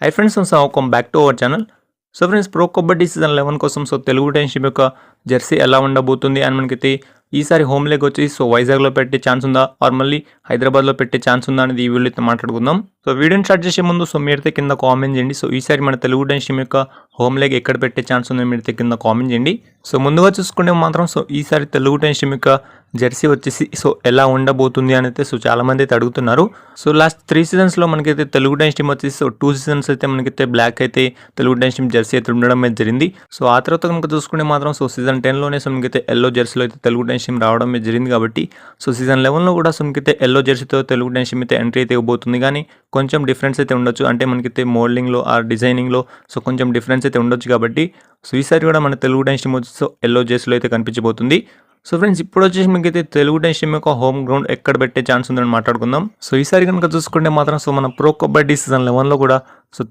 Hi friends, welcome back to our channel. So friends, pro kabaddi season 11 కోసం తెలుగు టైమ్షిప్ యొక్క Jersey ఎలా ఉండబోతుంది అని మనకైతే ఈసారి హోమ్ లెగ్ వచ్చి వైజాగ్లో పెట్టే ఛాన్స్ ఉందా ఆర్ మళ్ళీ హైదరాబాద్లో పెట్టే ఛాన్స్ ఉందా అనేది ఈ వీడియోలో అయితే మాట్లాడుకుందాం. సో వీడియోని స్టార్ట్ చేసే ముందు మీరైతే కింద కామెంట్ చేయండి. సో ఈసారి మన తెలుగు టైమ్షిప్ యొక్క హోమ్ లెగ్ ఎక్కడ పెట్టే ఛాన్స్ ఉందో మీరైతే కింద కామెంట్ చేయండి. సో ముందుగా చూసుకుంటే మాత్రం ఈసారి తెలుగు టైమ్షిప్ యొక్క జెర్సీ వచ్చేసి ఎలా ఉండబోతుంది అని అయితే చాలామంది అయితే అడుగుతున్నారు. సో లాస్ట్ 3 సీజన్స్లో మనకైతే తెలుగు టైమ్షిప్ వచ్చేసి 2 సీజన్స్ అయితే మనకైతే బ్లాక్ అయితే తెలుగు టైమ్షిప్ జెర్సీ అయితే ఉండడం అయితే జరిగింది. సో ఆ తర్వాత కనుక చూసుకుంటే మాత్రం సీజన్ 10లోనే మనకైతే ఎల్లో జెర్సీలో అయితే తెలుగు టైమ్షిప్ రావడం అయితే జరిగింది. కాబట్టి సీజన్ 11లో కూడా మనకైతే ఎల్లో జెర్సీతో తెలుగు టైమ్షిప్ అయితే ఎంట్రీ అయితే ఇవ్వబోతుంది. కానీ కొంచెం డిఫరెన్స్ అయితే ఉండొచ్చు, అంటే మనకైతే మోడలింగ్లో ఆ డిజైనింగ్లో కొంచెం డిఫరెన్స్ అయితే ఉండొచ్చు. కాబట్టి ఈసారి కూడా మన తెలుగు టైమ్షిప్ వచ్చి ఎల్లో జెర్సీలో అయితే కనిపించబోతుంది. సో ఫ్రెండ్స్, ఇప్పుడు వచ్చేసి మీకైతే తెలుగు టైమ్షిప్ యొక్క హోమ్ గ్రౌండ్ ఎక్కడ పెట్టే ఛాన్స్ ఉందని మాట్లాడుకుందాం. సో ఈసారి కనుక చూసుకుంటే మాత్రం మన ప్రో కబడ్డీ సీజన్ 11లో కూడా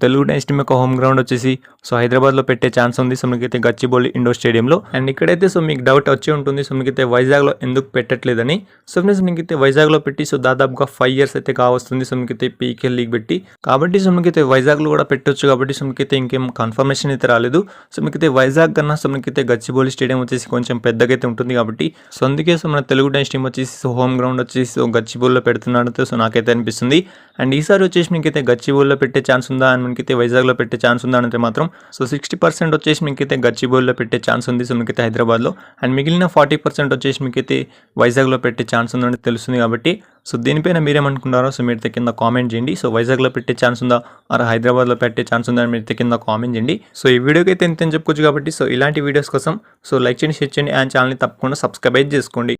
తెలుగు టైమ్షిప్ యొక్క హోమ్ గ్రౌండ్ వచ్చేసి హైదరాబాద్లో పెట్టే ఛాన్స్ ఉంది. మీకైతే గచ్చిబౌలి ఇండోర్ స్టేడియంలో. అండ్ ఇక్కడైతే మీకు డౌట్ వచ్చి ఉంటుంది, మీకైతే వైజాగ్లో ఎందుకు పెట్టట్లేదని. సో ఫ్రెండ్స్, మీకైతే వైజాగ్లో పెట్టి దాదాపుగా 5 years అయితే కావస్తుంది. మీకైతే పీకేఎల్ లీగ్ పెట్టి, కాబట్టి మీకైతే వైజాగ్లో కూడా పెట్టొచ్చు. కాబట్టి మీకైతే ఇంకేం కన్ఫర్మేషన్ అయితే రాలేదు. మీకైతే వైజాగ్ కన్నా మీకైతే గచ్చిబౌలి స్టేడియం వచ్చేసి కొంచెం పెద్దగా అయితే ఉంటుంది. కాబట్టి అందుకే మన తెలుగు టైమ్షిప్ వచ్చేసి హోమ్ గ్రౌండ్ వచ్చేసి గచ్చిబౌలిలో పెడుతున్నాడు. నాకైతే అనిపిస్తుంది. అండ్ ఈసారి వచ్చేసి మీకైతే గచ్చిబౌలిలో పెట్టే ఛాన్స్ ఉందా అని మనకైతే వైజాగ్లో పెట్టే ఛాన్స్ ఉందా అంటే మాత్రం 60% వచ్చేసి మీకైతే గచ్చిబౌలిలో పెట్టే ఛాన్స్ ఉంది. మీకైతే హైదరాబాద్లో. అండ్ మిగిలిన 40% వచ్చేసి మీకైతే వైజాగ్లో పెట్టే ఛాన్స్ ఉందని తెలుస్తుంది. కాబట్టి దీనిపైన మీరేమనుకుంటారో మీరైతే కింద కామెంట్ చేయండి. వైజాగ్లో పెట్టే ఛాన్స్ ఉందా ఆర్ హైదరాబాద్లో పెట్టే ఛాన్స్ ఉందా అని మీరైతే కింద కామెంట్ చేయండి. ఈ వీడియోకి అయితే ఎంత చెప్పుకోవచ్చు. కాబట్టి ఇలాంటి వీడియోస్ కోసం లైక్ చేయండి, షేర్ చేయండి, అండ్ ఛానల్ని తప్పకుండా సబ్స్క్రైబ్ చేసుకోండి.